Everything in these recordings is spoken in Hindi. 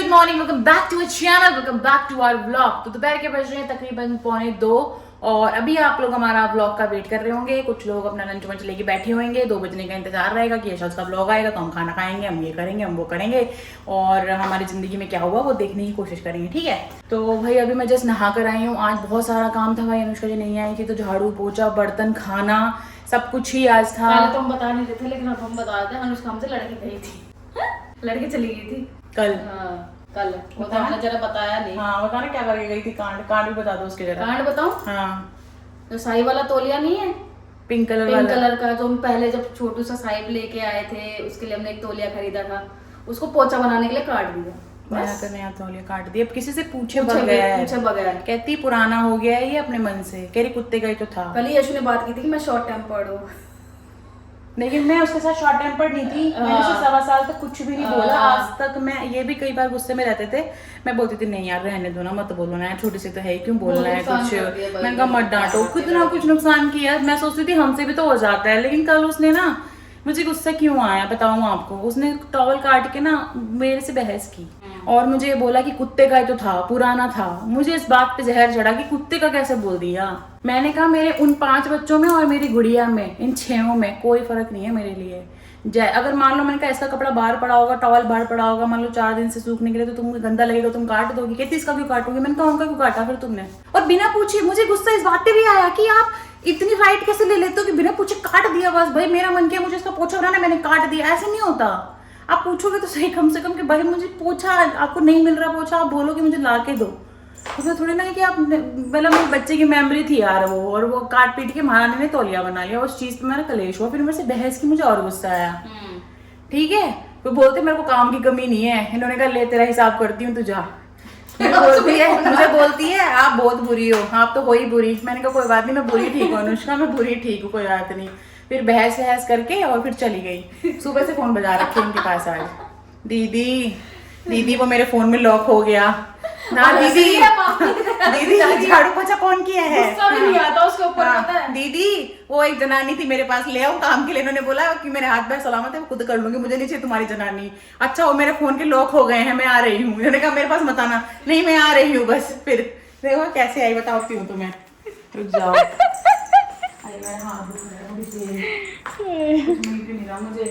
Good morning, welcome back to our channel, welcome back to our vlog. तो दोपहर के बज रहे हैं तकरीबन 1:45 और अभी आप लोग हमारा व्लॉग का वेट कर रहे होंगे। कुछ लोग अपना लंच वंच लेके बैठे होंगे, 2 बजने का इंतजार रहेगा कि यशस का व्लॉग आएगा तो हम खाना खाएंगे, हम ये करेंगे, हम वो करेंगे और हमारी जिंदगी में क्या हुआ वो देखने की कोशिश करेंगे। ठीक है, तो भाई अभी मैं जस्ट नहा कर आई हूँ। आज बहुत सारा काम था भाई, अनुष्का जी नहीं आई थी तो झाड़ू पोछा बर्तन खाना सब कुछ ही आज था। पहले तो हम बता नहीं रहे थे लेकिन अब हम बता दें, अनुष्का हमसे लड़के गई थी लड़के चली गई थी कल। हाँ कल वो तो हमने जरा बताया नहीं। हाँ बताना क्या करके गई थी, कांड भी बता दो उसके जरा। कांड बताऊं? हाँ जो साई वाला तोलिया नहीं है पिंक कलर पिंक वाला कलर का, जो हम पहले जब छोटू सा साहिब लेके आए थे उसके लिए हमने एक तोलिया खरीदा था, उसको पोछा बनाने के लिए काट दिया। बस नया तौलिया काट दिया। अब किसी से पूछे बगैर कहती पुराना हो गया है ये अपने मन से, कह रही कुत्ते का ही तो था। कल ही यशु ने बात की थी कि मैं शॉर्ट टेम्पर्ड हूँ, लेकिन मैं उसके साथ शॉर्ट टेम्पर्ड नहीं थी। मैंने उसे 1.25 साल तक कुछ भी नहीं बोला आज तक। मैं ये भी कई बार गुस्से में रहते थे, मैं बोलती थी नहीं यार रहने दो ना, मत बोलो ना, छोटी सी तो है क्यों बोलना है कुछ। मैंने कहा मत डांटो, कितना कुछ नुकसान किया। मैं सोचती थी हमसे भी तो हो जाता है, लेकिन कल उसने ना मुझे गुस्सा क्यों आया बताऊं आपको। उसने टॉवल काट के ना मेरे से बहस की और मुझे बोला कि कुत्ते का ही तो था, पुराना था। मुझे इस बात पे जहर चढ़ा कि कुत्ते का कैसे बोल दिया। मैंने कहा मेरे उन 5 बच्चों में और मेरी गुड़िया में, इन 6 में कोई फर्क नहीं है मेरे लिए। अगर मान लो मैंने कहा इसका कपड़ा बाहर पड़ा होगा, टॉवल बाहर पड़ा होगा, मान लो 4 दिन से सूखने के लिए, तो तुमको गंदा लगेगा, तुम काट दोगी। कहती इसका क्यों काटोगी? मैंने कहा उनका क्यों काटा फिर तुमने? और बिना पूछे मुझे गुस्सा इस बात पे भी आया कि आप इतनी राइट कैसे ले लेते हो कि बिना पूछे काट दिया। बस भाई मेरा मन किया मुझे इसका पोछा बनाना, मैंने काट दिया। ऐसे नहीं होता। आप पूछोगे तो सही कम से कम कि भाई मुझे पोछा, आपको नहीं मिल रहा पोछा, आप बोलो कि मुझे ला के दो। उसमें थोड़ी ना कि आप मतलब मेरे बच्चे की मेमोरी थी यार वो, और वो काट पीट के महारानी ने तौलिया बना लिया। उस चीज पे मेरा कलेश हुआ, फिर मेरे से बहस की, मुझे और गुस्सा आया। ठीक है, तो बोलते मेरे को काम की कमी नहीं है। इन्होंने कहा ले तेरा हिसाब करती हूँ, तू जा। मुझे बोलती है आप बहुत बुरी हो, आप तो हो ही बुरी। मैंने कहा कोई बात नहीं, मैं बुरी ठीक हूँ अनुष्का, मैं बुरी ठीक हूँ, कोई बात नहीं। फिर बहस करके और फिर चली गई। सुबह से फोन बजा रखे उनके पास आज, दीदी वो मेरे फोन में लॉक हो गया ना। दीदी झाड़ू पोछा कौन किया है? नहीं आता उसके ऊपर पता है। दीदी वो एक जनानी थी मेरे पास, ले आओ काम के लिए। इन्होंने बोला कि मेरे हाथ पैर सलामत है, मैं खुद कर लूंगी, मुझे नहीं चाहिए तुम्हारी जनानी। अच्छा वो मेरे फोन के लॉक हो गए हैं, मैं आ रही हूँ। इन्होंने कहा मेरे पास मत आना। नहीं मैं आ रही हूँ बस। फिर देखो कैसे आई बताती हूँ तुम्हें, रुक जाओ। मुझे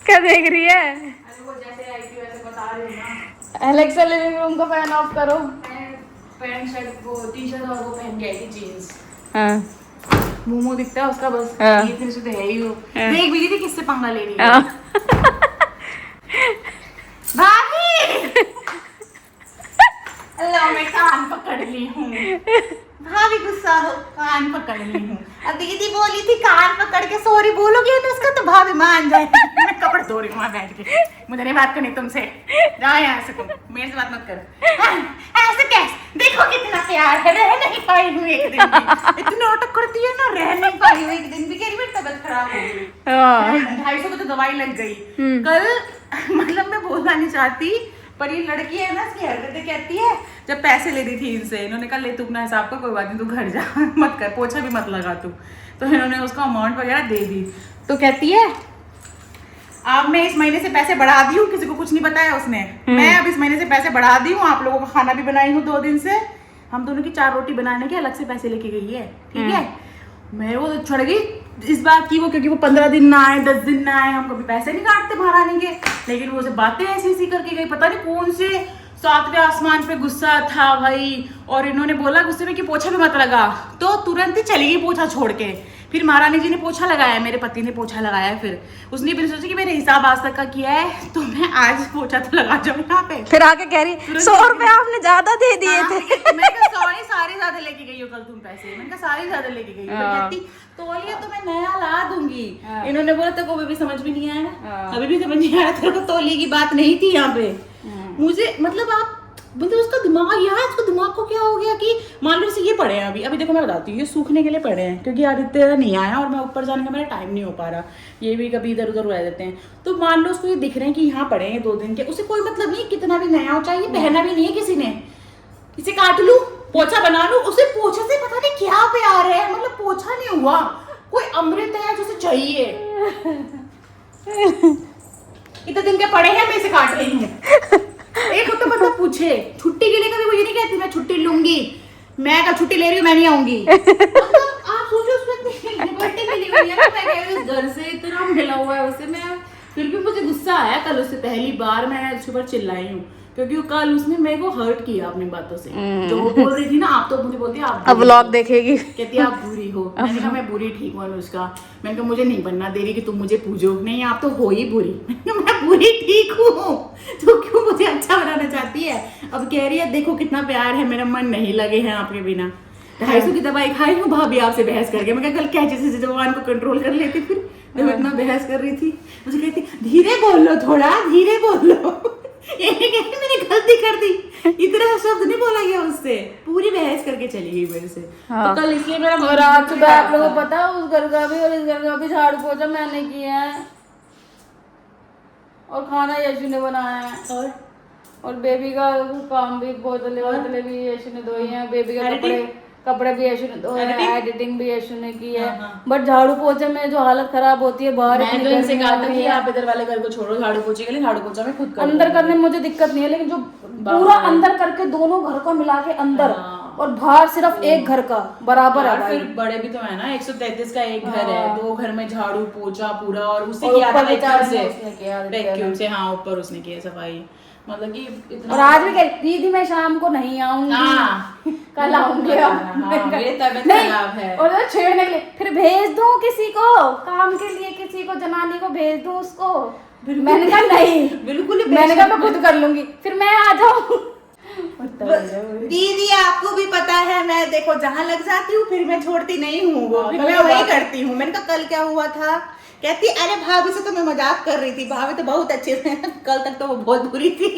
क्या देख रही है? अरे वो जैसे आई थी वैसे बता रही हूँ ना। एलेक्सा लिविंग रूम का फैन ऑफ करो। पैंट शर्ट वो टी-शर्ट और वो पहन के आई थी जीन्स। हाँ मुंह दिखता है उसका बस। हाँ। ये फिर से तो है ही वो। देख भी थी किससे पंगा ले रही है। भाभी अल्लाह मैं कान पकड़ ली हूँ। भाभी गुस्सा हो, कान पकड़ ली हूँ। अब दीदी बोली थी कान पकड़ के सॉरी बोलोगे तो उसका तो भाभी मान जाएगी। मैं कपड़े धो रही हूँ वहाँ बैठ के, मुझे नहीं बात करनी तुमसे। जाओ यहाँ से, तुम मेरे से बात मत करो। ऐसे कैसे? देखो कितना प्यार है, रह नहीं पाई हूँ एक दिन भी। इतनी नाटक करती है ना, रह नहीं पाई हूँ एक दिन भी। कह रही मेरी तबीयत खराब हो गई, 250 को तो दवाई लग गई कल। मतलब मैं बोलना नहीं चाहती पर ये लड़की है ना, इसकी हरकतें कहती है। जब पैसे ले दी थी इनसे, इन्होंने कहा ले तू अपना हिसाब का, कोई बात नहीं तू घर जा, मत कर, पोछा भी मत लगा तू। तो इन्होंने उसका अमाउंट वगैरह दे दी। तो कहती है अब मैं इस महीने से पैसे बढ़ा दी हूँ, किसी को कुछ नहीं बताया उसने। मैं अब इस महीने से पैसे बढ़ा दी हूँ, आप लोगों का खाना भी बनाई हूँ 2 दिन से। हम दोनों की 4 रोटी बनाने के अलग से पैसे लेके गई है। ठीक है, मैं वो चढ़ गई इस बात की, वो क्योंकि वो 15 दिन ना आए, 10 दिन ना आए, हम कभी पैसे नहीं काटते महारानी के। लेकिन वो बातें ऐसी करके गई, पता नहीं कौन से 7वें आसमान पे गुस्सा था भाई। और इन्होंने बोला गुस्से में कि पोछा भी मत लगा, तो तुरंत ही चली गई पोछा छोड़ के। फिर महारानी जी ने पोछा लगाया, मेरे पति ने पोछा लगाया। फिर उसने भी सोचा कि मेरे हिसाब आज तक का किया है तो मैं आज पोछा तो लगा जाऊँ यहाँ पे। फिर आके कह रही 100 रुपए आपने ज्यादा दे दिए थे। मैं कहा सॉरी सारे ज्यादा लेके गई हो कल तुम पैसे। मैंने कहा सारे ज्यादा लेके गई हो। कहती तौलिया तो मैं नया ला दूंगी। इन्होंने बोला तो अभी भी समझ भी नहीं आया, अभी भी समझ नहीं आया। तेरे को तौलिए की बात नहीं थी यहाँ पे। मुझे मतलब आप मतलब उसका दिमाग, यार उसका दिमाग को क्या हो गया कि मान लो जैसे ये पड़े हैं अभी देखो मैं बताती हूँ, ये सूखने के लिए पड़े हैं क्योंकि आदित्य नहीं आया और मैं ऊपर जाने का मेरा टाइम नहीं हो पा रहा। ये भी कभी इधर उधर रह देते हैं। तो मान लो उसको ये दिख रहे हैं कि यहाँ पड़े हैं 2 दिन के, उसे कोई मतलब नहीं कितना भी नया हो, चाहिए पहना भी नहीं है किसी ने। इसे काट लूं, पोछा बना लूं, उसे पोछे से पता नहीं क्या प्यार है। मतलब पोछा नहीं हुआ, कोई अमृत है जो उसे चाहिए। इतने दिन के पड़े हैं, मैं इसे काट रही हूँ। एक तो पूछे, छुट्टी के लिए कभी मुझे नहीं कहती मैं छुट्टी लूंगी, मैं कल छुट्टी ले रही हूँ, मैं नहीं आऊंगी। मतलब आप सोचो उसमें लिबर्टी मिली हुई है ना, मैं कह रही हूँ घर से इतना मिला हुआ है उसे, मैं फिर भी मुझे गुस्सा आया कल उससे, पहली बार मैं उसके ऊपर चिल्लाई हूँ क्योंकि कल उसने मेरे को हर्ट किया अपनी बातों से। जो वो बोल रही थी ना, आप तो मुझे बोलती है आप अब व्लॉग देखेगी, कहती है आप बुरी हो। मैंने कहा मैं बुरी ठीक हूँ अनुष्का, मैंने कहा मुझे नहीं बनना दे रही कि तुम मुझे पूजो, नहीं आप तो हो ही बुरी। मैं बुरी ठीक हूँ, तो क्यों मुझे अच्छा बनाना चाहती है। अब कह रही है देखो कितना प्यार है, मेरा मन नहीं लगे हैं आपके बिना, 250 की दवाई खाई हूँ भाभी आपसे बहस करके। मैं कल क्या जैसे जवान को कंट्रोल कर लेती, फिर जब इतना बहस कर रही थी मुझे कहती धीरे बोल लो, थोड़ा धीरे बोल लो। मैंने गलती कर दी, इतना शब्द नहीं बोला गया उससे, पूरी बहस करके चली गई मेरे से। हाँ। तो कल इसलिए मेरा और आज सुबह आप लोगों को पता है उस घर का भी और इस घर का भी झाड़ू पोछा मैंने किया है, और खाना यशु ने बनाया है, और बेबी का काम भी, बोतलें वोतलें भी यशु ने धोई हैं, बेबी के कपड़े भी यशु ने धोए हैं, एडिटिंग भी यशु ने की है। बट झाड़ू पोछे में जो हालत खराब होती है बाहर, मैं तो इनसे कहा था कि आप इधर वाले घर को छोड़ो, झाड़ू पोछे के लिए झाड़ू पोछा मैं खुद कर अंदर करने में मुझे दिक्कत नहीं है, लेकिन जो पूरा अंदर करके दोनों घर को मिला के अंदर और बाहर सिर्फ एक घर का बराबर है भाई। फिर बड़े भी तो है ना, 133 का एक घर है, 2 घर में झाड़ू पोछा पूरा, और उससे किया था वैक्यूम से, हाँ ऊपर उसने किया सफाई, मतलब कि इतना। और आज भी कह दीदी मैं शाम को नहीं आऊंगी, कल आऊंगी, मेरी तबीयत खराब है, और छेड़ने के लिए फिर भेज दूं किसी को काम के लिए, किसी को जनानी को भेज दूं उसको। मैंने कहा नहीं, बिल्कुल मैंने कहा मैं खुद कर लूंगी, फिर मैं आ जाऊं। दीदी आपको भी पता है मैं देखो जहाँ लग जाती हूँ फिर मैं छोड़ती नहीं हूँ, वो मैं वही करती हूँ। मैंने कहा कल क्या हुआ था, कहती अरे भाभी से तो मैं मजाक कर रही थी, भाभी तो बहुत अच्छे थे। कल तक तो वो बहुत बुरी थी।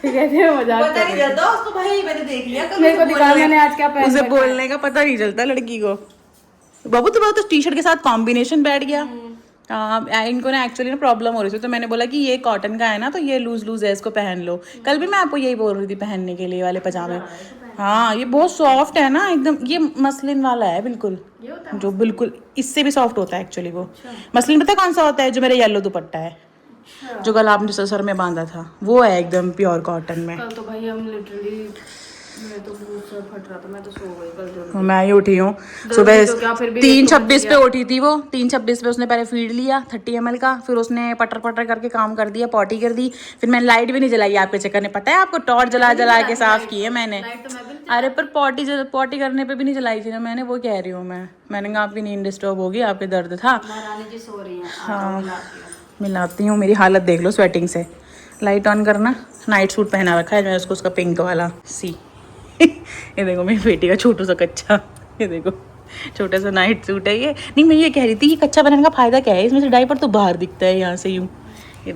कहते हैं मजाक पता नहीं चलता उसको भाई, मैंने देख लिया मेरे को दिखा मैंने आज क्या पहना, उसे बोलने का पता नहीं चलता लड़की को। बाबू तो टी शर्ट के साथ कॉम्बिनेशन बैठ गया। इनको ना एक्चुअली ना प्रॉब्लम हो रही थी, तो मैंने बोला कि ये कॉटन का है ना, तो ये लूज लूज है, इसको पहन लो। कल भी मैं आपको यही बोल रही थी पहनने के लिए वाले पजामे। हाँ ये बहुत सॉफ्ट है ना एकदम, ये मसलिन वाला है बिल्कुल, जो बिल्कुल इससे भी सॉफ्ट होता है एक्चुअली वो। मसलिन पता है कौन सा होता है, जो मेरा येलो दुपट्टा है, जो कल आपने सर में बांधा था, वो है एकदम प्योर कॉटन में। कल तो भाई हम लिटरली, मेरे तो बहुत सर फट रहा था, मैं तो सो गई कल जल्दी। मैं ही उठी हूँ सुबह 3:26 पे उठी थी वो, 3:26 पे उसने पहले फीड लिया 30 ml का, फिर उसने पटर पटर करके काम कर दिया, पॉटी कर दी, फिर मैंने लाइट भी नहीं जलाई आपके चक्कर में, पता है आपको, टॉर्च जला जला के साफ की है मैंने। अरे पर पॉटी करने पे भी नहीं जलाई थी ना मैंने, वो कह रही हूँ मैंने कहा आपकी नींद डिस्टर्ब होगी, आपके दर्द था। हाँ मिलाती हूँ, मेरी हालत देख लो स्वेटिंग से। लाइट ऑन करना, नाइट सूट पहना रखा है मैंने उसको, उसका पिंक वाला सी। ये देखो मेरी बेटी का छोटू सा कच्चा, ये देखो छोटा सा नाइट सूट है ये। नहीं मैं ये कह रही थी कि कच्चा बनाने का फायदा क्या है, इसमें से डायपर तो बाहर दिखता है यहाँ से यूँ। ये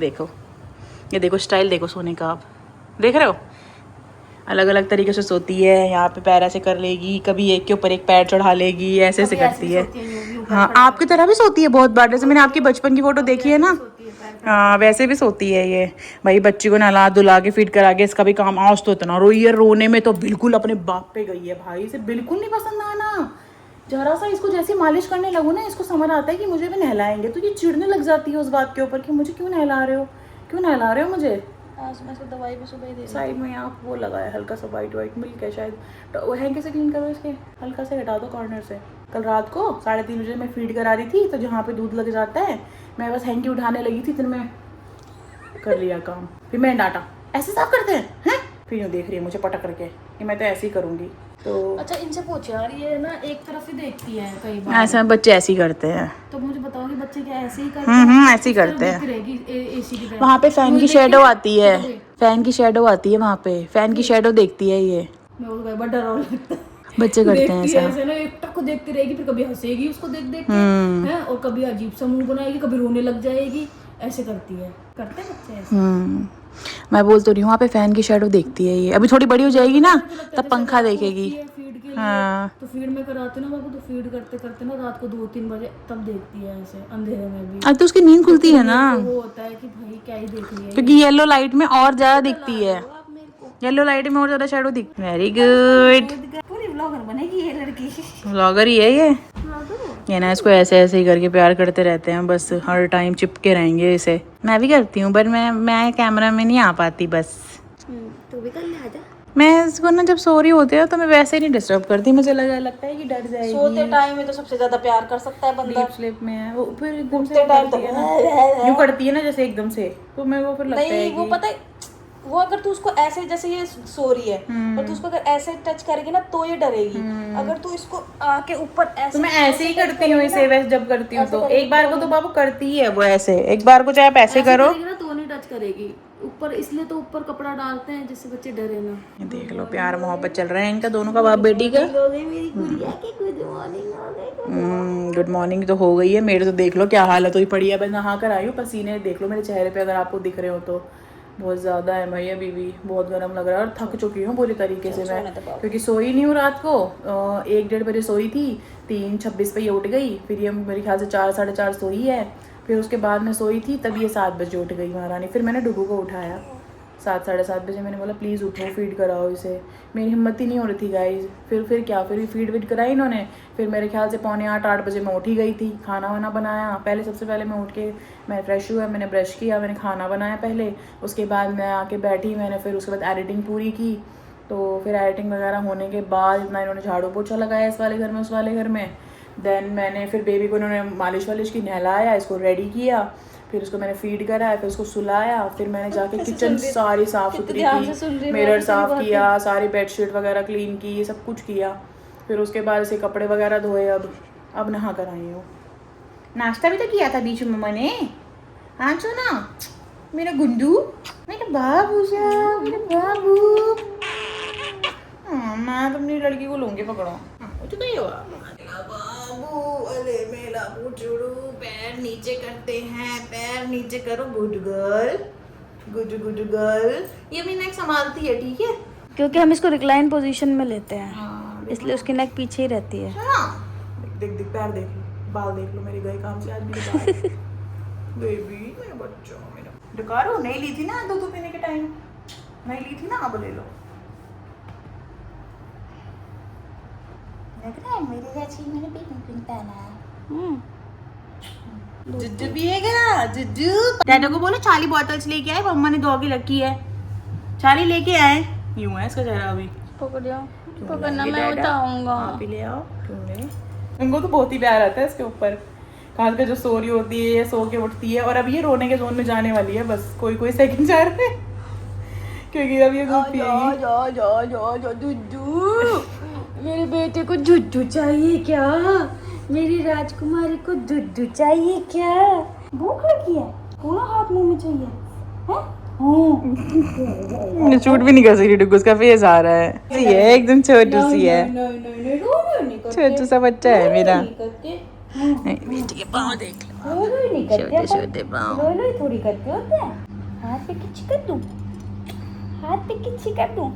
देखो स्टाइल देखो सोने का, आप देख रहे हो, अलग अलग तरीके से सोती है। यहाँ पे पैर ऐसे कर लेगी, कभी एक के ऊपर एक पैर चढ़ा लेगी, ऐसे ऐसे करती है। हाँ आपकी तरह भी सोती है बहुत बार, जैसे मैंने आपकी बचपन की फोटो देखी है ना, हाँ वैसे भी सोती है ये। भाई बच्ची को नहला धुला के फीड करा के इसका भी काम। आज तो इतना रोई है, रोने में तो बिल्कुल अपने बाप पे गई है भाई, इसे बिल्कुल नहीं पसंद आना। जरा सा इसको जैसे मालिश करने लगूँ ना, इसको समझ आता है कि मुझे भी नहलाएंगे, तो ये चिढ़ने लग जाती है उस बात के ऊपर कि मुझे क्यों नहला रहे हो, क्यों नहला रहे हो मुझे। आज मैं इसको दवाई भी सुबह ही दे, साइड में यहाँ वो लगाया हल्का सा वाइट मिल्क है शायद, तो वो हैंकी से क्लीन करो इसके, हल्का से हटा दो कॉर्नर से। कल रात को 3:30 बजे मैं फीड करा रही थी, तो जहाँ पे दूध लग जाता है मैं बस हैंकी उठाने लगी थी, इतने में कर लिया काम। फिर मैंने डांटा ऐसे साफ करते हैं, फिर यूँ देख रही है मुझे पटक करके कि मैं तो ऐसे ही करूँगी। तो अच्छा इनसे पूछे यार, ये ना एक तरफ ही देखती है कई बार, ऐसा बच्चे ऐसे ही करते हैं। तो मुझे बताओ कि बच्चे क्या ऐसे ही करते हैं? ऐसे ही करते हैं। एसी की तरह वहाँ पे फैन की शेडो आती है, फैन की शेडो आती है वहाँ पे, फैन की शेडो देखती है ये। मैं उसको बड़ा डर लगता है, बच्चे करते हैं ऐसा ना, एक टक को देखती रहेगी, फिर कभी हंसेगी उसको देख देख के हैं, और कभी अजीब सा मुंह बनाएगी, कभी रोने लग जाएगी, ऐसे करती है, करते हैं बच्चे ऐसे। मैं बोल तो रही हूँ वहाँ पे फैन की शेडो देखती है ये, अभी थोड़ी बड़ी हो जाएगी ना तब पंखा देखेगी। फीड के लिए हाँ तो फीड में कराते ना बाबू, तो फीड करते करते ना रात को 2-3 बजे तब देखती है ऐसे अंधेरे में भी। अब तो उसकी नींद खुलती है ना, वो होता है कि भाई क्या ही देख रही है, क्योंकि येलो लाइट में और ज्यादा दिखती है, येलो लाइट में और ज्यादा शेडो दिखती है। वेरी गुड, पूरी व्लॉगर बनेगी ये लड़की। व्लॉगर ही है ये। ये ना इसको ऐसे ऐसे ही करके प्यार करते रहते हैं बस, हर टाइम चिपके रहेंगे इसे। मैं भी करती हूँ पर मैं कैमरा में नहीं आ पाती बस। तू भी कर ले, आजा। मैं इसको ना जब सो रही होती है तो मैं वैसे ही नहीं डिस्टर्ब करती, मुझे लगता है कि डर जाएगी। सोते टाइम में तो सबसे ज्यादा प्यार कर सकता है बंदा। डीप स्लीप में है वो, फिर एकदम से उठते टाइम तो यूँ करती है ना जैसे एकदम से, तो मेरे को फिर लगता है नहीं, वो कि पता है, वो अगर तू उसको ऐसे, जैसे ये सो रही है और तू उसको अगर ऐसे टच करेगी ना तो ये डरेगी। अगर तू इसको आके ऊपर ऐसे, तो मैं ऐसे ही करती हूँ इसे, वैसे जब करती हूँ तो एक बार को तो बाबू करती ही है वो ऐसे, एक बार को चाहे आप ऐसे करो करेगी ना तो नहीं टच करेगी ऊपर, इसलिए तो ऊपर कपड़ा डालते हैं जिससे बच्चे डरे ना। ये देख लो प्यार मोहब्बत चल रहा है इनका दोनों का, बाप बेटी का। मेरी गुड़िया की गुड मॉर्निंग हो गई। गुड मॉर्निंग तो हो गई है, मेरे तो देख लो क्या हालत हुई पड़ी है, मैं नहा कर आई हूँ, पसीने देख लो मेरे चेहरे पे अगर आपको दिख रहे हो तो बहुत ज़्यादा है भैया, बीवी बहुत गर्म लग रहा है और थक चुकी हूँ पूरी तरीके से मैं, क्योंकि सोई नहीं हूँ रात को। 1-1:30 बजे सोई थी, 3:26 पे ये उठ गई, फिर ये मेरे ख्याल से 4 साढ़े 4 सोई है, फिर उसके बाद मैं सोई थी तब ये 7 बजे उठ गई महारानी। फिर मैंने डुगू को उठाया 7 साढ़े 7 बजे, मैंने बोला प्लीज़ उठो फीड कराओ इसे, मेरी हिम्मत ही नहीं हो रही थी गाइज। फिर क्या, फिर फीड वीड कराई इन्होंने, फिर मेरे ख्याल से 7:45-8 बजे मैं उठी गई थी, खाना वाना बनाया। पहले सबसे पहले मैं उठ के मैं फ्रेश हुआ, मैंने ब्रश किया, मैंने खाना बनाया पहले, उसके बाद मैं आके बैठी, मैंने फिर उसके बाद एडिटिंग पूरी की। तो फिर एडिटिंग वगैरह होने के बाद इतना इन्होंने झाड़ू पोछा लगाया इस वाले घर में उस वाले घर में। देन मैंने फिर बेबी को इन्होंने मालिश वालिश की, नहलाया, इसको रेडी किया, फिर उसको मैंने फीड कराया, फिर उसको सुलाया, फिर मैंने जाके किचन सारी साफ़ सुथरी की, मिरर साफ़ किया, सारी बेडशीट वगैरह क्लीन की, ये सब कुछ किया। फिर उसके बाद इसे कपड़े वगैरह धोए, अब नहा कर आई हूँ। नाश्ता भी तो किया था बीच में मैंने, हाँ सुना मेरा गुंडू, मेरा बाबू सा, मेरा बाबू। मैं तो अपनी लड़की को लूँगी, पकड़ो तो कहीं हुआ बाबू, अरे मेरा पूछड़ू, पैर नीचे करते हैं, पैर नीचे करो, गुड गर्ल, गुड गर्ल। ये अपनी नेक संभालती है, ठीक है, क्योंकि हम इसको रिक्लाइन पोजीशन में लेते हैं, हाँ इसलिए उसकी नेक पीछे ही रहती है। देख देख पैर देख लो, बाल देख लो, मेरे गए काम से आज मेरे बाल। बेबी मेरा बच्चा, मेरा डकारो नहीं ली थी ना दूध पीने के टाइम, नहीं ली थी ना, अब ले लो। लग रहा है मेरे जैसी मैंने पिंक पिंक पहना है। जुज्जू पिएगा, जुज्जू। डैडा को बोलो चाली बॉटल्स लेके आए, मम्मा ने 2 की रखी है, चाली लेके आए। यूं है इसका चेहरा अभी, पकड़ जाओ, पकड़ना मैं बताऊंगा। आप ही ले आओ, क्यों ले। इनको तो बहुत ही प्यार आता है इसके ऊपर, खास कर जो सो रही होती है या सो के उठती है। और अब ये रोने के जोन में जाने वाली है, बस कोई सेकंड जा रहा है, क्योंकि अब ये दूध पिएगी। जुज्जू, मेरे बेटे को जुज्जू चाहिए क्या? मेरी राजकुमारी को जुज्जू चाहिए क्या? भूख लगी है, पूरा हाथ मुंह में चाहिए है? शूट भी नहीं कर सकती डुगू, उसका फेस आ रहा है, ये एकदम छोटू सी है, छोटू सा बच्चा है मेरा। बेटी के पाँव देख लो, छोटे छोटे पाँव। थोड़ी करते होते हैं, हाथ पे किसी कर दूं, हाथ पे किसी कर दूं।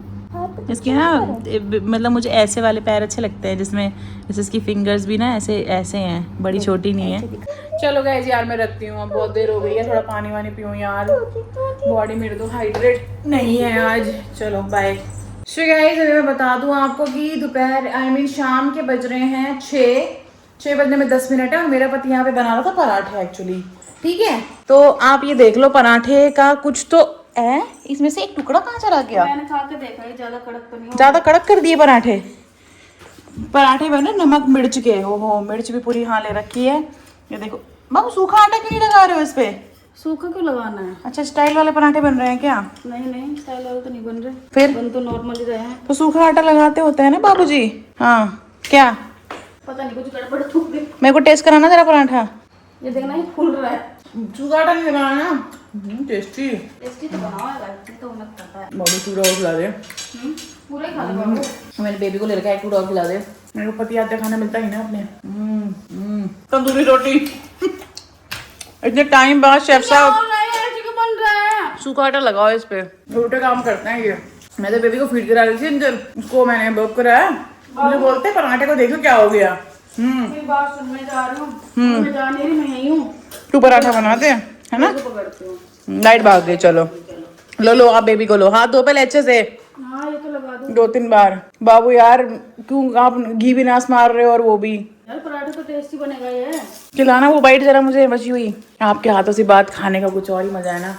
इसके ना मतलब मुझे ऐसे वाले पैर अच्छे लगते हैं जिसमें जैसे इसकी फिंगर्स भी ना ऐसे ऐसे हैं, बड़ी छोटी नहीं है। चलो गाइस यार मैं रखती हूँ, अब बहुत देर हो गई है, थोड़ा पानी वानी पीऊँ यार, बॉडी मेरे तो हाइड्रेट नहीं है आज। चलो बाय। सो गाइस अभी मैं बता दूँ आपको कि दोपहर शाम के बज रहे हैं 6 बजने में 10 मिनट है, और मेरा पति यहाँ पे बना रहा था पराठे एक्चुअली, ठीक है। तो आप ये देख लो पराठे का कुछ तो है, इसमें से एक टुकड़ा कहाँ चला गया? मैंने खा के देखा है, ज्यादा कड़क तो नहीं, ज्यादा कड़क कर दिए पराठे। पराठे बने नमक मिर्च के, ओहो मिर्च भी पूरी हाँ ले रखी है। ये देखो बाबू, सूखा आटा क्यों नहीं लगा रहे हो इस पे? सूखा क्यों लगाना है? अच्छा स्टाइल वाले पराठे बन रहे हैं क्या? नहीं स्टाइल वाले तो नहीं बन रहे, फिर बन तो नॉर्मल ही रहे हैं। तो सूखा आटा लगाते होते हैं ना बाबूजी। हाँ क्या पता नहीं, कुछ गड़बड़ हो गई। मेरे को टेस्ट कराना जरा पराठा। ये देखना, ये फूल रहा है। सूखा आटा नहीं लगाना ना, टेस्टी टेस्टी तो बनाओ, तो उन्हें पता है। बाबू चूड़ा और खिला दे, पूरा ही खा लो बाबू। मेरे बेबी को ले रखा है, चूड़ा और खिला दे। मेरे को पति आते खाना मिलता ही ना अपने। तंदूरी रोटी इतने टाइम बाद शेफ साहब बन रहा है। सूखा आटा लगाओ इस पे, उल्टे काम करते हैं ये। मैं तो बेबी को फीड करा रही थी अंदर, उसको मैंने बुक कराया, मुझे बोलते पराठे को देखो क्या हो गया। मेरी बात सुन, मैं जा रही हूँ, मैं जा नहीं रही, मैं यहीं हूँ। तू पराठा बनाते है ना, लाइट भाग गई। चलो लो आप बेबी को लो, हाथ धो पहले अच्छे से, हाँ ये तो लगा दूँ 2-3 बार। बाबू यार क्यों आप घी भी नाश मार रहे हो, और वो भी यार पराठा तो टेस्टी बनेगा ये। खिलाना वो बाइट जरा मुझे बची हुई। आपके हाथों से बात खाने का कुछ और ही मजा है ना।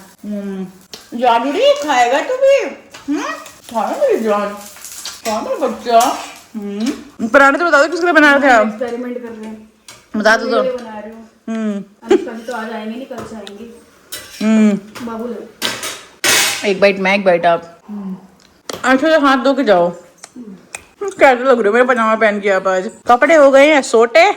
जादूरी खाएगा तू भी? खाना मेरी जान, खाना बच्चा। पराठे तो बता दो किसके लिए बना रहे थे आप? एक्सपेरिमेंट कर रहे हैं, बता दो तो। बना रही हूँ। अनुष्का जी तो आज आएंगे नहीं, कल से आएंगी। बाबू ले एक बाइट मैं, एक बाइट आप। अच्छा तो हाथ धो के जाओ। कैसे लग रहे हो मेरे पजामा पहन के आप आज? कपड़े हो गए हैं सोटे।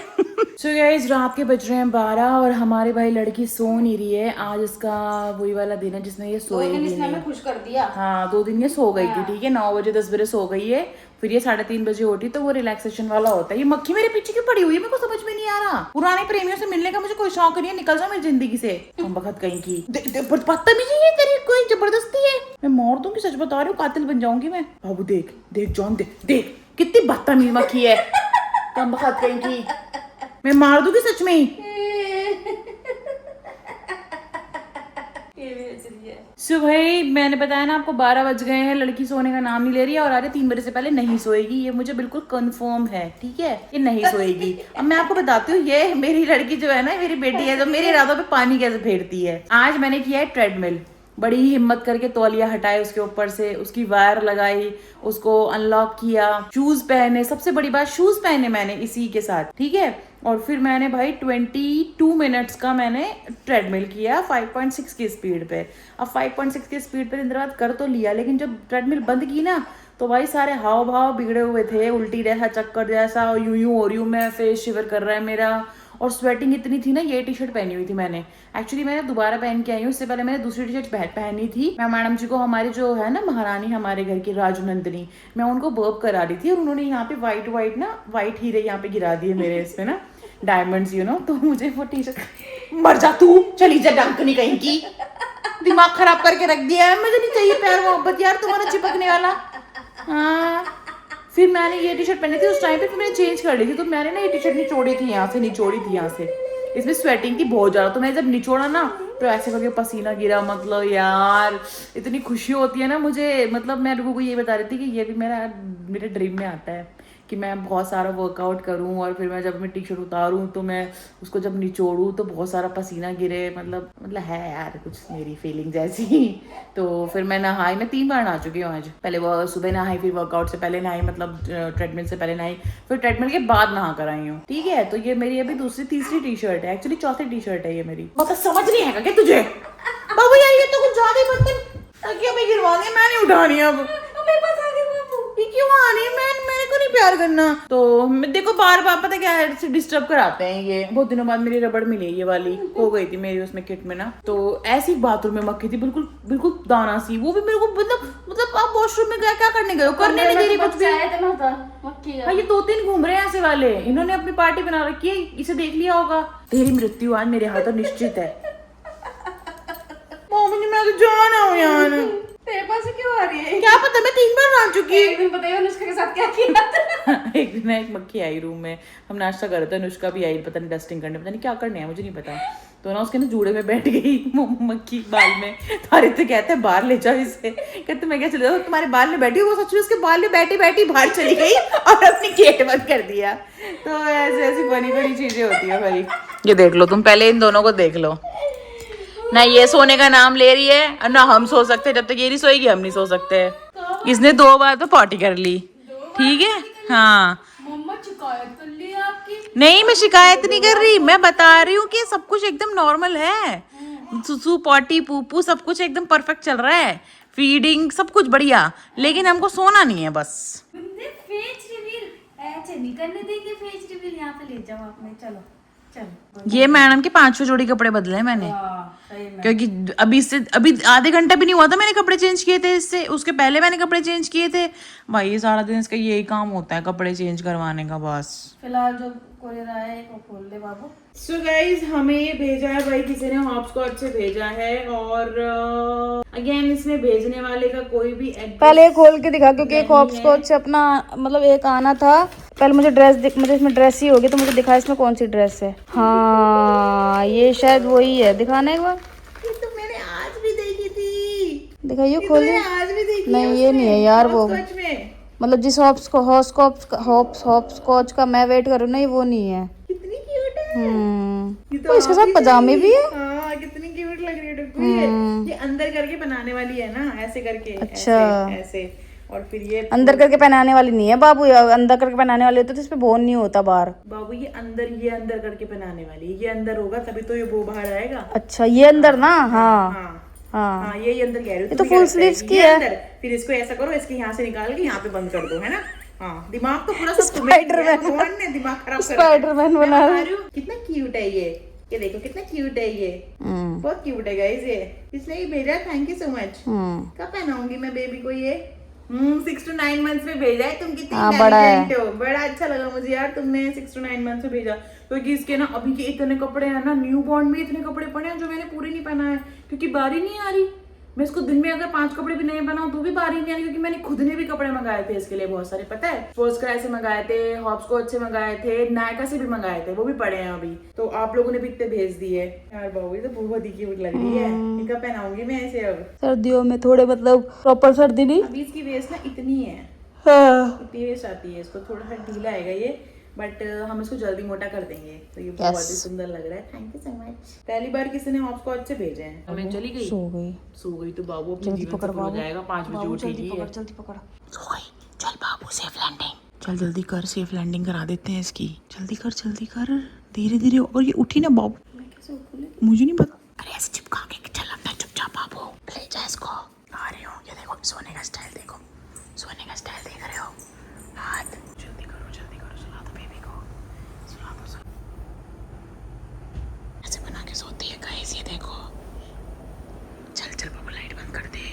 सो गाइस रात के बज रहे हैं 12 और हमारे भाई लड़की सो नहीं रही है। आज इसका वही वाला दिन है जिसमें ये सोएगी नहीं। हमें खुश कर दिया। हाँ 2 दिन ये सो गई थी, ठीक है 9 बजे 10 बजे सो गई है, फिर ये 3:30 बजे उठी, तो वो रिलैक्सेशन वाला होता है। ये मक्खी मेरे पीछे क्यों पड़ी हुई है, मेरे को समझ में नहीं आ रहा। पुराने प्रेमियों से मिलने का मुझे कोई शौक नहीं है, निकल जाओ मेरी जिंदगी से। हम बखत कहीं की बदतमीजी है तेरी, कोई जबरदस्ती है। मैं मार दूंगी, सच बता रही हूँ, कातिल बन जाऊंगी मैं। बाबू देख देख जॉन देख देख कितनी बदतमीज मक्खी है, कम बखत कहीं की। मैं मार दूंगी सच में ही। सो भाई मैंने बताया ना आपको 12 बज गए हैं, लड़की सोने का नाम नहीं ले रही है और आज 3 बजे से पहले नहीं सोएगी। ये मुझे बिल्कुल कंफर्म है, ठीक है, ये नहीं सोएगी। अब मैं आपको बताती हूँ, ये मेरी लड़की जो है ना, मेरी बेटी है, जो मेरे इरादों पे पानी कैसे फेरती है। आज मैंने किया है ट्रेडमिल, बड़ी ही हिम्मत करके तौलिया हटाए उसके ऊपर से, उसकी वायर लगाई, उसको अनलॉक किया, शूज पहने, सबसे बड़ी बात शूज पहने मैंने इसी के साथ, ठीक है। और फिर मैंने भाई 22 मिनट्स का मैंने ट्रेडमिल किया 5.6 की स्पीड पे। अब 5.6 की स्पीड पे दिन रात कर तो लिया, लेकिन जब ट्रेडमिल बंद की ना तो भाई सारे हाव भाव बिगड़े हुए थे, उल्टी जैसा, चक्कर जैसा, यूं यूं हो रही हूँ मैं, फेस शिवर कर रहा है मेरा, और स्वेटिंग इतनी थी ना। ये टी शर्ट पहनी हुई थी मैंने, एक्चुअली मैंने दोबारा पहन के आई हूँ, इससे पहले मैंने दूसरी टी शर्ट पहनी थी। मैं मैडम जी को, हमारी जो है ना महारानी हमारे घर की राजनंदिनी, मैं उनको बर्प करा रही थी और उन्होंने यहाँ पे व्हाइट हीरे यहाँ पे गिरा दिए मेरे इसमें ना, डायमंड्स यू नो। तो मुझे वो टी शर्ट, मर जा तू, चली जा डंकनी कहीं की, दिमाग खराब करके रख दिया है। मुझे नहीं चाहिए प्यार मोहब्बत यार तुम्हारा चिपकने वाला। हाँ फिर मैंने ये टी शर्ट पहनी थी उस टाइम पे, फिर मैंने चेंज कर ली थी, तो मैंने ना ये टी शर्ट निचोड़ी थी यहाँ से, निचोड़ी थी यहाँ से, इसमें स्वेटिंग थी बहुत ज्यादा। तो मैंने जब निचोड़ा ना तो ऐसे करके पसीना गिरा, मतलब यार इतनी खुशी होती है ना मुझे। मतलब मैं लोगों को ये बता रही थी कि ये भी मेरे ड्रीम में आता है कि मैं बहुत सारा वर्कआउट करूं और फिर मैं जब मैं टी शर्ट उतारूं तो मैं उसको जब निचोड़ूं तो बहुत सारा पसीना गिरे। मतलब है यार कुछ मेरी फीलिंग जैसी। तो फिर मैं नहाई, मैं 3 बार नहा चुकी हूँ आज। पहले वो सुबह नहाई, फिर वर्कआउट से पहले नहाई, मतलब ट्रेडमिल से पहले नहाई, फिर ट्रेडमिल के बाद नहा कर आई हूँ, ठीक है। तो ये मेरी अभी तीसरी टी शर्ट है, एक्चुअली चौथी टी शर्ट है ये मेरी। मतलब समझ नहीं आएगा क्या तुझे बाबू यार, ये तो कुछ ज्यादा ही बर्तन क्यों भी गिरवा दिए, मैं नहीं उठानी अब। ये क्यों आ रही है, मेरे को नहीं प्यार करना। तो देखो बार बार पता क्या है, डिस्टर्ब कराते हैं ये। बहुत दिनों बाद मेरी रबड़ मिली, ये वाली हो गई थी मेरी उसमें किट में ना, तो ऐसी बाथरूम में मक्खी थी, बिल्कुल दाना सी। वो भी मेरे को मतलब आप वॉशरूम में क्या करने गए हो, करने नहीं दे रही कुछ भी। हाँ ये 2-3 घूम रहे हैं ऐसे वाले, इन्होंने अपनी पार्टी बना रखी है, इसे देख लिया होगा। तेरी मृत्यु आज मेरे हाथों निश्चित है। मैं तो जाना हूँ यार। तेरे पास क्यों आ रही है? क्या पता, मैं 3 बार नहा चुकी। एक दिन बताइए अनुष्का के साथ क्या किया। एक दिन एक मक्खी आई रूम में, हम नाश्ता कर रहे थे, अनुष्का भी आई, पता नहीं डस्टिंग करने, पता नहीं क्या करने है मुझे नहीं पता। तो ना उसके ना जूड़े में बैठ गई मक्खी बाल में। तारे तो कहते हैं बाहर ले जाओ इसे, कहते मैं क्या चले जाओ, तुम्हारे बाल में बैठी, वो सच में उसके बाल में बैठी बाहर चली गई और अपनी गेट बंद कर दिया। तो ऐसी बड़ी चीजें होती है भाई। ये देख लो तुम, पहले इन दोनों को देख लो ना, ये सोने का नाम ले रही है और ना हम सो सकते, जब तक ये नहीं सोएगी हम नहीं सो सकते। इसने 2 बार तो पॉटी कर ली, ठीक है। हाँ मम्मा शिकायत कर ली आपकी? नहीं मैं शिकायत नहीं कर रही, मैं बता रही हूँ कि सब कुछ एकदम नॉर्मल है। सुसु पॉटी पूपू सब कुछ एकदम परफेक्ट चल रहा है, फीडिंग सब कुछ बढ़िया, लेकिन हमको सोना नहीं है बस। फेस रिवील ऐसे नहीं करने देंगे, फेस रिवील यहाँ पे ले जाओ आपने, चलो। ये मैडम के 5 जोड़ी कपड़े बदले हैं मैंने, क्योंकि अभी आधे घंटा भी नहीं हुआ था मैंने कपड़े चेंज किए थे इससे, उसके पहले मैंने कपड़े चेंज किए थे। भाई ये सारा दिन इसका यही काम होता है, कपड़े चेंज करवाने का बस। फिलहाल जो कोरियर आया है वो खोल दे बाबू। सो गाइज हमें ये भेजा है भाई, किसी ने हॉपस्कॉच से भेजा है, और अगेन इसमें भेजने वाले का कोई भी पहले खोल के दिखा, क्योंकि एक हॉपस्कॉच से अपना मतलब एक आना था। पहले मुझे मुझे इसमें ड्रेस ही होगी, तो मुझे दिखा इसमें कौन सी ड्रेस है। हाँ ये शायद वही है, दिखाना एक बार। ये तो मैंने आज भी देखी थी, दिखाइए खोलिए। आज भी देखी नहीं ये नहीं है यार वो। मतलब जिस हॉपस्कॉच का मैं वेट करूँ ना, ये वो नहीं है। कितनी क्यूट है। तो इसके साथ पजामे भी है। हाँ कितनी क्यूट लग रही है डुग्गू ये अंदर करके बनाने वाली है ना, ऐसे करके। अच्छा। ऐसे और फिर ये अंदर करके पहनाने वाली नहीं है बाबू, अंदर करके पहनाने वाली होती तो इस पे बोन नहीं होता बाहर। बाबू ये अंदर करके पहनाने वाली है। ये अंदर होगा तभी तो ये वो बाहर आएगा। अच्छा ये अंदर ना। हाँ हाँ हाँ हाँ ये अंदर कह रही हूँ। ये तो फुल स्लीव्स की है। अंदर फिर इसको ऐसा करो, इसके यहाँ से निकाल के यहाँ पे बंद कर दो, है ना। हाँ दिमाग तो पूरा सब तुम्हें भगवान ने दिमाग खराब कर स्पाइडरमैन बना रहा है। कितना क्यूट है ये देखो कितना क्यूट है ये। बहुत क्यूट है गाइस ये। इसने ये भेजा, थैंक यू सो मच। कब पहनाऊंगी मैं बेबी को ये? 6 to 9 मंथ्स में भेजा है। तुम कितनी इंटेलिजेंट हो। बड़ा अच्छा लगा मुझे यार तुमने 6 to 9 मंथ्स में भेजा, क्योंकि इसके ना अभी के इतने कपड़े हैं ना, न्यू बॉर्न में इतने कपड़े पड़े हैं जो मैंने पूरे नहीं पहना है, क्योंकि बारी नहीं आ रही। मैं इसको दिन में अगर 5 कपड़े भी नहीं बनाऊं तो भी बारी नहीं आ रही, क्योंकि मैंने खुद ने भी कपड़े मंगाए थे इसके लिए बहुत सारे, पता है। स्पोर्ट्स क्राई से मंगाए थे, हॉपस्कॉच से मंगाए थे, नायका से भी मंगाए थे, वो भी पड़े हैं अभी। तो आप लोगों ने भी इतने भेज दिए यार। बाबू ये तो बहुत ही क्यूट लग रही है। ये कब पहनाऊंगी मैं इसे? अब सर्दियों में थोड़े मतलब प्रॉपर सर्दी नहीं। अभी इसकी वेस्ट ना इतनी है, हाँ। इतनी वेस्ट आती है, इसको थोड़ा सा ढीला आएगा ये, बट हम इसको जल्दी मोटा कर देंगे। तो ये बहुत ही सुंदर लग रहा है। Thank you so much. पहली बार किसी ने हॉपस्कॉच से भेजे हैं। मैं चली गई, सो गई तो बाबू अपने जीवन से हो जाएगा। 5 बजे उठेगी। जल्दी पकड़। सो गई। चल बाबू सेफ लैंडिंग, चल जल्दी कर, सेफ लैंडिंग करा देते हैं इसकी। जल्दी कर धीरे धीरे। और ये उठी ना बाबू, मुझे नहीं पता। अरे ऐसे चिपका के चल अंदर चुपचाप बाबू, ले जा इसको। आ रही हूँ। ये देखो सोने का स्टाइल देखो, सोने का स्टाइल देख रहे हो। हाथ जल्दी करो सुला दो बेबी को, सुला दो। ऐसे बना के सोती है गाइस, ये देखो। चल बाबू लाइट बंद कर दे।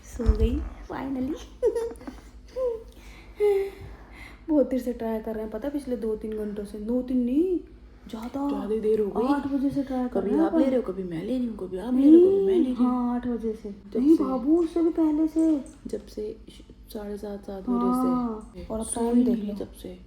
सो गई फाइनली। बहुत देर से ट्राई कर रहे हैं, पता है, पिछले 2-3 घंटों से। 2-3 नहीं, ज्यादा देर हो गई। 8 बजे से ट्राई कर रहे हैं। आप ले रहे हो, कभी मैं ले रही हूँ, कभी आप ले रहे हो, कभी मैं ले रही हूँ। हाँ 8 बजे से। नहीं बाबू उससे भी पहले से, जब से 7:30 बजे से। और अब टाइम देख लो, जब से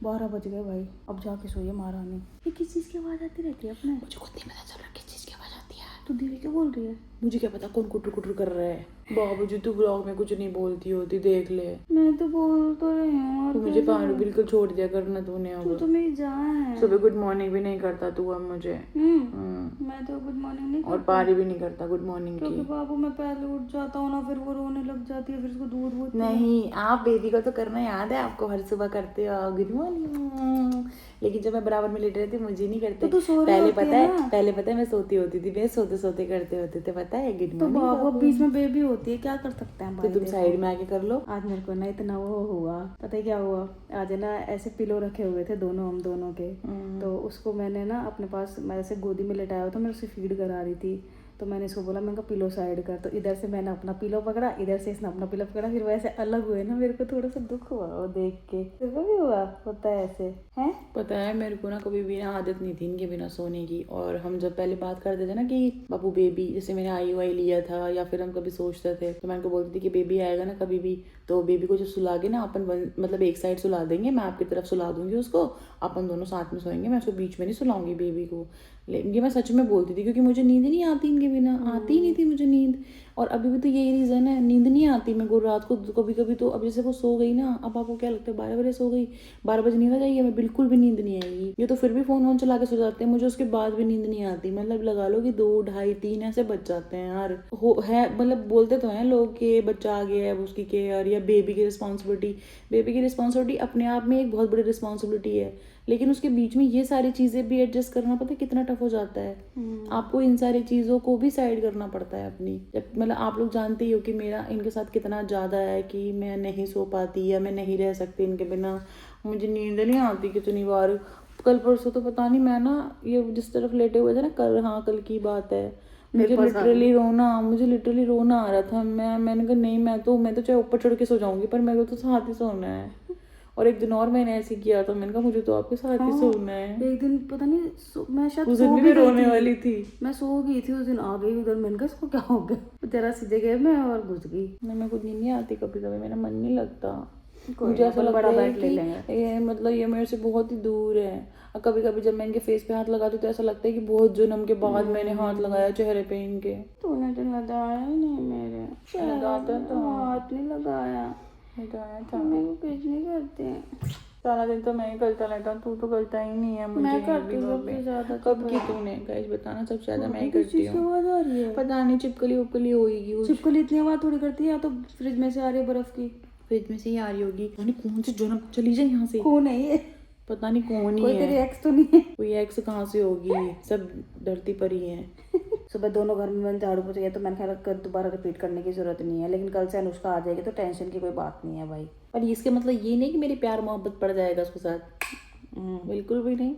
12 बज गए भाई। अब जाके सोइए महारानी। ये किस चीज की आवाज आती रहती है अपने? मुझे खुद नहीं पता चल रहा किस चीज की आवाज आती है। तू धीरे क्यों बोल रही है? मुझे क्या पता कौन कुटर कुटर कर रहा है। बाबूजी तू ब्लॉग में कुछ नहीं बोलती होती, देख ले। मैं तो बोल तो रही हूँ। तू मुझे पानी बिल्कुल छोड़ दिया करना तूने। तू अब तो मेरी जान है। सुबह गुड मॉर्निंग भी नहीं करता तू अब मुझे। मैं तो गुड मॉर्निंग नहीं और पारी भी नहीं करता गुड मॉर्निंग क्योंकि की। बाबू मैं पहले उठ जाता हूँ ना, फिर वो रोने लग जाती है, फिर उसको दूध नहीं, आप बेबी को तो करना याद है आपको, हर सुबह करते हो गुड मॉर्निंग। लेकिन जब मैं बराबर में लेट रही थी मुझे नहीं करते। तो सो पहले पता है मैं सोती होती थी, मैं सोते सोते करते होते थे, पता है गुड तो मॉर्निंग। बाबू बीच में बेबी होती है, क्या कर सकते हैं तो तुम साइड में आके कर लो। आज मेरे को ना इतना वो हुआ, पता है क्या हुआ? आज ना ऐसे पिलो रखे हुए थे हम दोनों के, तो उसको मैंने ना अपने पास, मैं ऐसे गोदी में लेटाया हुआ था, मैं उसे फीड करा रही थी। तो मैंने इसको बोला, मैं पिलो साइड कर, तो इधर से मैंने अपना पिलो पकड़ा, इधर से इसने अपना पिलो पकड़ा, फिर वैसे अलग हुए ना। मेरे को थोड़ा सा दुख हुआ वो देख के। तेरे को भी हुआ? होता है ऐसे हैं? पता है मेरे को ना कभी भी ना आदत नहीं थी इनके बिना सोने की। और हम जब पहले बात करते थे ना कि बाबू बेबी, जैसे मैंने IUI लिया था या फिर हम कभी सोचते थे, तो मैं उनको बोलती थी कि बेबी आएगा ना कभी भी, तो बेबी को जब सुला के ना अपन मतलब एक साइड सुला देंगे, मैं आपकी तरफ सुला दूंगी उसको, अपन दोनों साथ में सोएंगे, मैं उसको बीच में नहीं सुलाऊंगी बेबी को। लेकिन ये मैं सच में बोलती थी, क्योंकि मुझे नींद नहीं आती इनके बिना, आती ही नहीं थी मुझे नींद। और अभी भी तो यही रीज़न है, नींद नहीं आती मेरे को रात को कभी कभी। तो अब जैसे वो सो गई ना, अब आपको क्या लगता है 12 बजे सो गई, 12 बजे नींद आ जाएगी, मैं बिल्कुल भी नींद नहीं आएगी। ये तो फिर भी फ़ोन चला के सो जाते हैं, मुझे उसके बाद भी नींद नहीं आती। मतलब लगा लो कि 2, 2:30, 3 ऐसे बज जाते हैं यार। है मतलब बोलते तो हैं लोग कि बच्चा आ गया है उसकी केयर या बेबी की रिस्पॉन्सिबिलिटी। बेबी की रिस्पॉन्सिबिलिटी अपने आप में एक बहुत बड़ी रिस्पॉन्सिबिलिटी है, लेकिन उसके बीच में ये सारी चीज़ें भी एडजस्ट करना पता है कितना टफ हो जाता है। आपको इन सारी चीज़ों को भी साइड करना पड़ता है अपनी। जब मतलब आप लोग जानते ही हो कि मेरा इनके साथ कितना ज़्यादा है कि मैं नहीं सो पाती या मैं नहीं रह सकती इनके बिना। मुझे नींद नहीं आती कितनी बार। कल परसों तो पता नहीं, मैं ना ये जिस तरफ लेटे हुए थे ना कल की बात है, मुझे लिटरली रोना आ रहा था। मैंने कहा नहीं, मैं तो चाहे ऊपर चढ़ के सो जाऊंगी, पर मेरे को तो साथ ही सोना है। और एक दिन और मैंने ऐसे किया था, मैंने कहा मुझे तो आपके साथ ही सोना है। एक दिन पता नहीं मैं शायद उस दिन भी रोने वाली थी। मैं सो गई थी उस दिन, आ गई उधर, मैंने कहा इसको क्या हो गया, जरा सी जगह में और घुस गई। मेरे को नींद नहीं आती कभी कभी, मेरा मन नहीं लगता। मुझे ऐसा लगता है कि ये मतलब ये मेरे से बहुत ही दूर है। और कभी कभी जब मैं इनके फेस पे हाथ लगाती हूँ तो ऐसा लगता है कि बहुत जन्म के बाद मैंने हाथ लगाया चेहरे पे इनके। तूने तो लगाया ही नहीं मेरे, लगाता तो हाथ नहीं लगाया, लगाया था। मेरे को कुछ नहीं करते। सारा दिन तो मैं ही करता रहता हूँ, तू तो करता ही नहीं है। मुझे मैं करती हूँ सबसे ज्यादा। कब की तूने गाइस बताना, सबसे ज्यादा मैं ही करती हूँ। आवाज आ रही है? पता नहीं, चिपकली उपकली होगी। छिपकली इतनी आवाज थोड़ी करती है, या तो फ्रिज में से आ रही है बर्फ की। फ्रिज में से ही आ रही होगी। पता नहीं कौन सी जन्म, चली जाए यहाँ से। कौन है ये? पता नहीं कौन ही कोई है। तेरी एक्स तो नहीं है? कोई एक्स कहाँ से होगी, सब धरती पर ही है। सुबह दोनों घर में मैंने झाड़ू पोछा किया, तो मैंने ख्याल कर दोबारा रिपीट करने की जरूरत नहीं है। लेकिन कल से अनुष्का आ जाएगी तो टेंशन की कोई बात नहीं है भाई। पर इसके मतलब ये नहीं कि मेरी प्यार मोहब्बत पड़ जाएगा उसके साथ, बिल्कुल भी नहीं।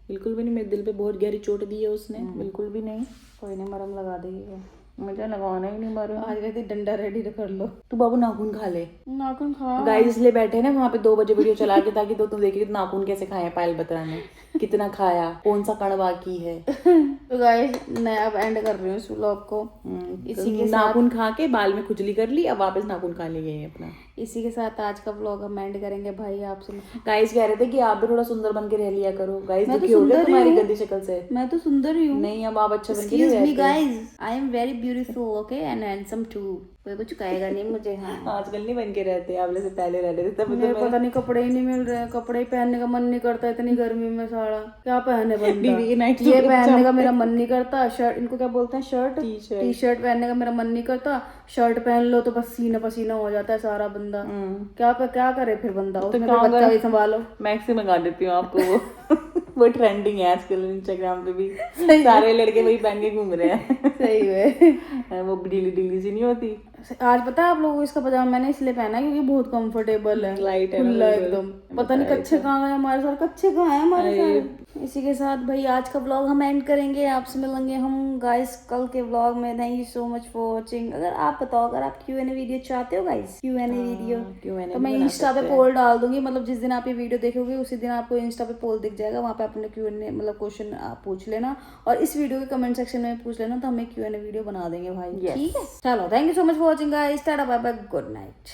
बिल्कुल भी नहीं। मेरे दिल पे बहुत गहरी चोट दी है उसने, बिल्कुल भी नहीं। कोई नहीं, मरहम लगा देगी। मुझे लगाना ही नहीं मरहम। आज कहती डंडा रेडी कर लो। तू बाबू नाखून खा ले। नाखून खा। गाइस इसलिए बैठे ना वहाँ पे 2 बजे वीडियो चला के, ताकि तो तुम देखिए नाखून कैसे खाए पायल बत्रा ने, कितना खाया, कौन सा कण बाकी है। तो गाइस मैं अब एंड कर रही हूँ इस व्लॉग को। इसी के नाखून खा के बाल में खुजली कर ली, अब वापस नाखून खा लिए अपना। इसी के साथ आज का व्लॉग हम एंड करेंगे भाई। आपसे गाइस कह रहे थे कि आप भी थोड़ा सुंदर बन के रह लिया करो। गाइस दुखी हो गए तुम्हारी गंदी शक्ल से। मैं तो सुंदर ही हूँ। नहीं, अब आप अच्छा बन के Excuse me guys, I am very beautiful, okay, and handsome too. कोई कुछ कहेगा नहीं मुझे। हाँ, आजकल नहीं बन के रहते, आप जैसे पहले रहते थे। तब मुझे पता नहीं, कपड़े ही नहीं मिल रहे हैं। कपड़े ही पहनने का मन नहीं करता इतनी गर्मी में। साड़ा क्या पहने बंदा? ये पहनने का मेरा मन नहीं करता। शर्ट, इनको क्या बोलते हैं, शर्ट, टी शर्ट पहनने का मेरा मन नहीं करता। शर्ट पहन लो तो पसीना पसीना हो जाता है सारा बंदा। क्या करे फिर बंदा? उसमें फिर बच्चा भी संभालो। मैक्सी मंगा देती हूँ आपको। वो ट्रेंडिंग है आजकल इंस्टाग्राम पे भी, सारे लड़के वही पहन के घूम रहे हैं। सही है। वो ढीली ढीली सी नहीं होती। आज पता है आप लोगों को इसका पजामा मैंने इसलिए पहना है क्योंकि बहुत कंफर्टेबल है, लाइट है, खुला एकदम। पता नहीं कच्चे कहाँ गए हमारे सारे, कच्चे कहाँ हैं हमारे सारे। इसी के साथ भाई आज का व्लॉग हम एंड करेंगे। आपसे मिलेंगे हम गाइस कल के व्लॉग में। Thank you so much for watching. अगर आप बताओ, अगर आप Q&A वीडियो चाहते हो गाइस, Q&A वीडियो, तो मैं इंस्टा पे पोल डाल दूंगी। मतलब जिस दिन आप ये वीडियो देखोगे उसी दिन आपको इंस्टा पे पोल दिख जाएगा। वहाँ पे अपने Q&A मतलब क्वेश्चन आप पूछ लेना, और इस वीडियो के कमेंट सेक्शन में पूछ लेना, तो हम एक Q&A वीडियो बना देंगे भाई। ठीक है, चलो thank you so much for watching guys. Tata bye bye, good night.